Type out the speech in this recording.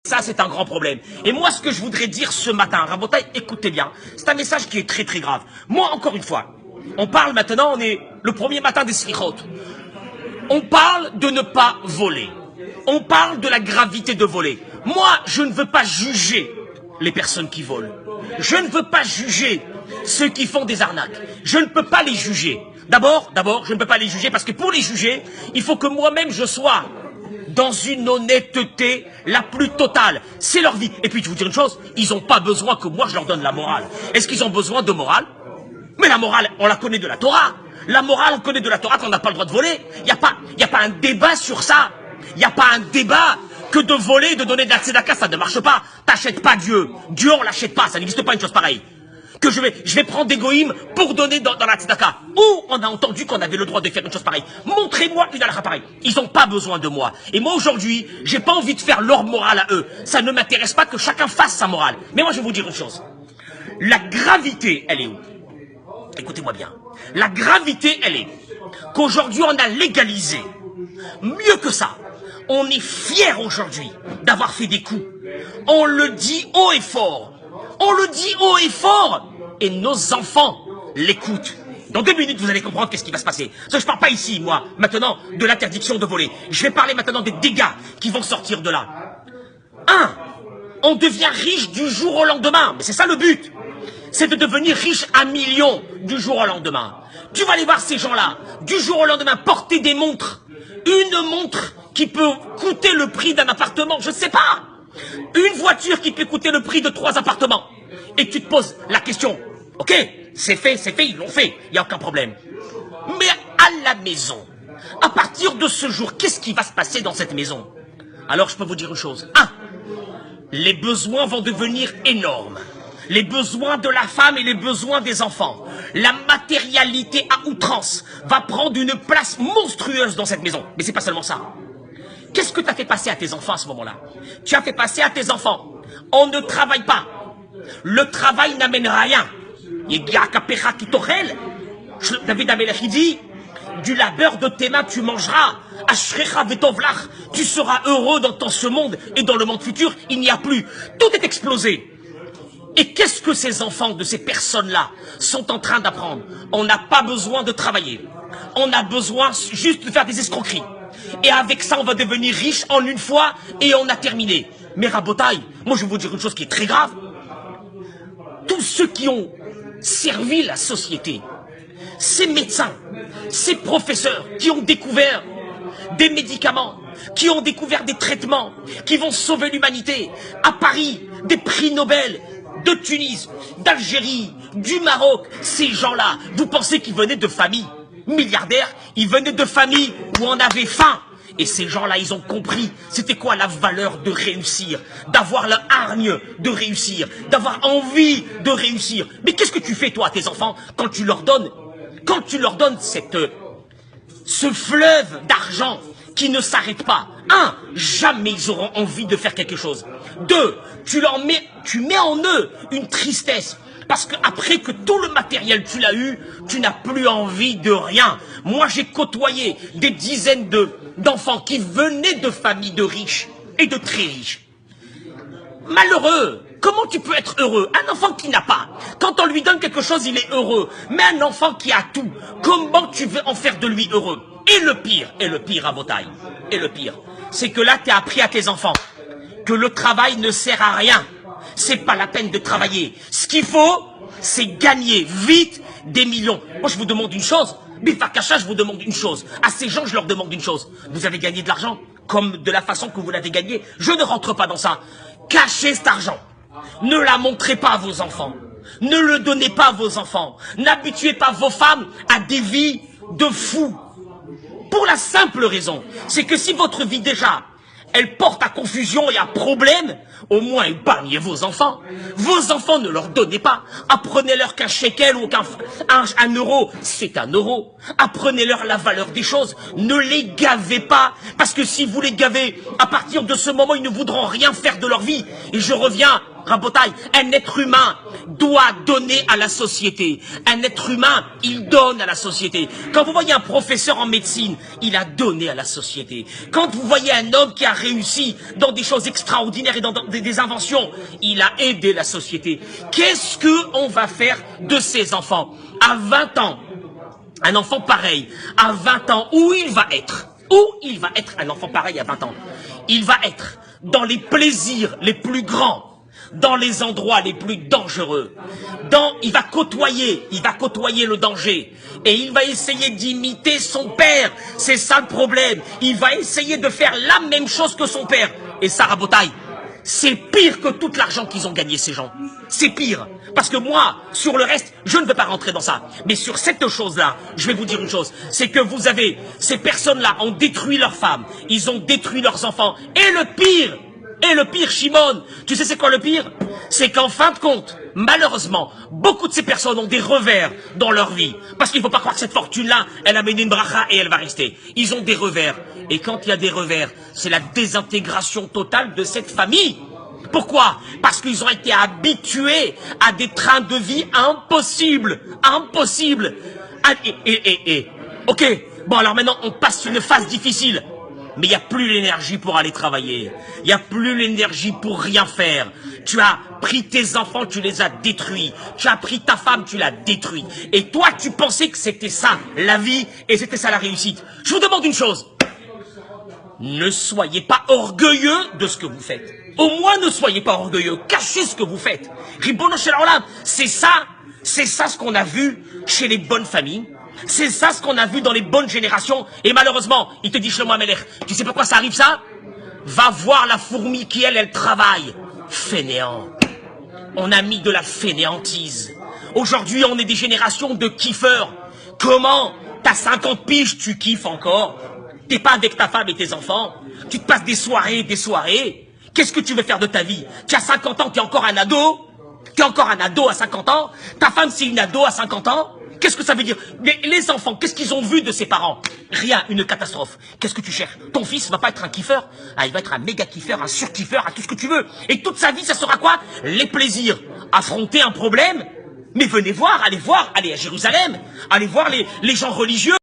Ça, c'est un grand problème. Et moi, ce que je voudrais dire ce matin, Rabotaï, écoutez bien, c'est un message qui est très très grave. Moi, encore une fois, on parle maintenant, on est le premier matin des Slichot. On parle de ne pas voler. On parle de la gravité de voler. Moi, je ne veux pas juger les personnes qui volent. Je ne veux pas juger ceux qui font des arnaques. Je ne peux pas les juger. D'abord, je ne peux pas les juger parce que pour les juger, il faut que moi-même je sois dans une honnêteté la plus totale. C'est leur vie. Et puis, je vous dire une chose, ils n'ont pas besoin que moi je leur donne la morale. Est-ce qu'ils ont besoin de morale? Mais la morale, on la connaît de la Torah. La morale, on connaît de la Torah qu'on n'a pas le droit de voler. Il n'y a pas un débat sur ça. Il n'y a pas un débat que de voler et de donner de la tzedaka, ça ne marche pas. T'achètes pas Dieu. Dieu, on l'achète pas. Ça n'existe pas une chose pareille. Que je vais prendre des goïms pour donner dans la tzedaka. Où on a entendu qu'on avait le droit de faire une chose pareille? Montrez-moi une halakha pareille. Ils n'ont pas besoin de moi. Et moi aujourd'hui, j'ai pas envie de faire leur morale à eux. Ça ne m'intéresse pas que chacun fasse sa morale. Mais moi je vais vous dire une chose. La gravité, elle est où? Écoutez-moi bien. La gravité, elle est qu'aujourd'hui on a légalisé. Mieux que ça, on est fiers aujourd'hui d'avoir fait des coups. On le dit haut et fort. On le dit haut et fort. Et nos enfants l'écoutent. Dans 2 minutes, vous allez comprendre qu'est-ce qui va se passer. Je ne parle pas ici, moi, maintenant, de l'interdiction de voler. Je vais parler maintenant des dégâts qui vont sortir de là. 1. On devient riche du jour au lendemain. Mais c'est ça le but. C'est de devenir riche à millions du jour au lendemain. Tu vas aller voir ces gens-là, du jour au lendemain, porter des montres. Une montre qui peut coûter le prix d'un appartement, je ne sais pas. Une voiture qui peut coûter le prix de 3 appartements. Et tu te poses la question, ok, c'est fait, ils l'ont fait, il n'y a aucun problème. Mais à la maison, à partir de ce jour, qu'est-ce qui va se passer dans cette maison? Alors je peux vous dire une chose. 1. Les besoins vont devenir énormes. Les besoins de la femme et les besoins des enfants. La matérialité à outrance va prendre une place monstrueuse dans cette maison. Mais c'est pas seulement ça. Qu'est-ce que tu as fait passer à tes enfants à ce moment-là? Tu as fait passer à tes enfants. On ne travaille pas. Le travail n'amène rien. David Amelech dit, du labeur de tes mains tu mangeras. Tu seras heureux dans ce monde et dans le monde futur, il n'y a plus. Tout est explosé. Et qu'est-ce que ces enfants de ces personnes-là sont en train d'apprendre? On n'a pas besoin de travailler. On a besoin juste de faire des escroqueries. Et avec ça, on va devenir riche en une fois et on a terminé. Mais Rabotaï, moi je vais vous dire une chose qui est très grave. Tous ceux qui ont servi la société, ces médecins, ces professeurs qui ont découvert des médicaments, qui ont découvert des traitements, qui vont sauver l'humanité, à Paris, des prix Nobel, de Tunis, d'Algérie, du Maroc, ces gens-là, vous pensez qu'ils venaient de familles milliardaires? Ils venaient de familles où on avait faim. Et ces gens-là, ils ont compris c'était quoi la valeur de réussir, d'avoir la hargne de réussir, d'avoir envie de réussir. Mais qu'est-ce que tu fais toi à tes enfants quand tu leur donnes ce fleuve d'argent qui ne s'arrête pas? 1. Jamais ils auront envie de faire quelque chose. 2. Tu mets en eux une tristesse. Parce qu'après que tout le matériel tu l'as eu, tu n'as plus envie de rien. Moi j'ai côtoyé des dizaines d'enfants qui venaient de familles de riches et de très riches. Malheureux. Comment tu peux être heureux? Un enfant qui n'a pas. Quand on lui donne quelque chose, il est heureux. Mais un enfant qui a tout, comment tu veux en faire de lui heureux? Et le pire, Rabotaï, et le pire, c'est que là, tu as appris à tes enfants que le travail ne sert à rien. C'est pas la peine de travailler. Ce qu'il faut, c'est gagner vite des millions. Moi, je vous demande une chose. Bifakacha, je vous demande une chose. À ces gens, je leur demande une chose. Vous avez gagné de l'argent, comme de la façon que vous l'avez gagné. Je ne rentre pas dans ça. Cachez cet argent. Ne la montrez pas à vos enfants. Ne le donnez pas à vos enfants. N'habituez pas vos femmes à des vies de fous. Pour la simple raison, c'est que si votre vie déjà, elle porte à confusion et à problème, au moins épargnez vos enfants. Vos enfants, ne leur donnez pas. Apprenez-leur qu'un shekel ou qu'un euro, c'est un euro. Apprenez-leur la valeur des choses. Ne les gavez pas. Parce que si vous les gavez, à partir de ce moment, ils ne voudront rien faire de leur vie. Et je reviens Rabotaï, un être humain doit donner à la société. Un être humain, il donne à la société. Quand vous voyez un professeur en médecine, il a donné à la société. Quand vous voyez un homme qui a réussi dans des choses extraordinaires et dans des inventions, il a aidé la société. Qu'est-ce qu'on va faire de ces enfants? À 20 ans, un enfant pareil, à 20 ans, où il va être? Où il va être un enfant pareil à 20 ans? Il va être dans les plaisirs les plus grands, dans les endroits les plus dangereux. Il va côtoyer le danger. Et il va essayer d'imiter son père. C'est ça le problème. Il va essayer de faire la même chose que son père. Et ça, Rabotaï, c'est pire que tout l'argent qu'ils ont gagné, ces gens. C'est pire. Parce que moi, sur le reste, je ne veux pas rentrer dans ça. Mais sur cette chose-là, je vais vous dire une chose. C'est que vous avez, ces personnes-là ont détruit leurs femmes. Ils ont détruit leurs enfants. Et le pire, Shimon, tu sais c'est quoi le pire? C'est qu'en fin de compte, malheureusement, beaucoup de ces personnes ont des revers dans leur vie. Parce qu'il ne faut pas croire que cette fortune-là, elle a mené une bracha et elle va rester. Ils ont des revers. Et quand il y a des revers, c'est la désintégration totale de cette famille. Pourquoi? Parce qu'ils ont été habitués à des trains de vie impossibles. Impossibles. Ok, bon alors maintenant on passe une phase difficile. Mais il n'y a plus l'énergie pour aller travailler. Il n'y a plus l'énergie pour rien faire. Tu as pris tes enfants, tu les as détruits. Tu as pris ta femme, tu l'as détruite. Et toi, tu pensais que c'était ça, la vie, et c'était ça la réussite. Je vous demande une chose. Ne soyez pas orgueilleux de ce que vous faites. Au moins, ne soyez pas orgueilleux. Cachez ce que vous faites. Ribono shel haolam, c'est ça ce qu'on a vu chez les bonnes familles. C'est ça ce qu'on a vu dans les bonnes générations. Et malheureusement, il te dit Shlomo HaMelech, tu sais pourquoi ça arrive ça? Va voir la fourmi qui, elle travaille. Fainéant. On a mis de la fainéantise. Aujourd'hui, on est des générations de kiffeurs. Comment? T'as 50 piges, tu kiffes encore? T'es pas avec ta femme et tes enfants? Tu te passes des soirées. Qu'est-ce que tu veux faire de ta vie? Tu as 50 ans, t'es encore un ado? T'es encore un ado à 50 ans? Ta femme, c'est une ado à 50 ans? Qu'est-ce que ça veut dire? Mais les enfants, qu'est-ce qu'ils ont vu de ses parents? Rien, une catastrophe. Qu'est-ce que tu cherches? Ton fils va pas être un kiffeur? Ah, il va être un méga kiffeur, un surkiffeur, à tout ce que tu veux. Et toute sa vie, ça sera quoi? Les plaisirs. Affronter un problème? Mais venez voir, allez à Jérusalem. Allez voir les gens religieux.